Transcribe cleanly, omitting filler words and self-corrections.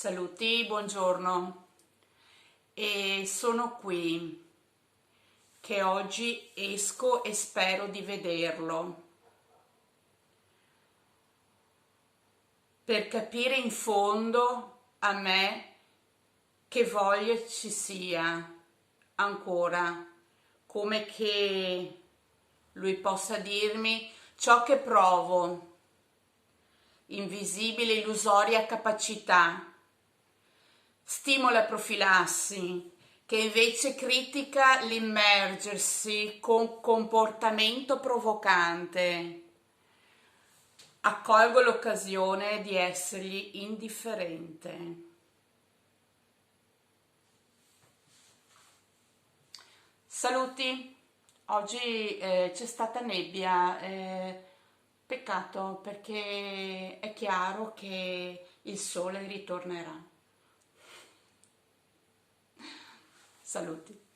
Saluti, buongiorno. E sono qui che oggi esco e spero di vederlo per capire in fondo a me che voglia ci sia ancora, come che lui possa dirmi ciò che provo, invisibile, illusoria capacità. Stimola profilassi, che invece critica l'immergersi con comportamento provocante. Accolgo l'occasione di essergli indifferente. Saluti, oggi c'è stata nebbia, peccato perché è chiaro che il sole ritornerà. Saluti.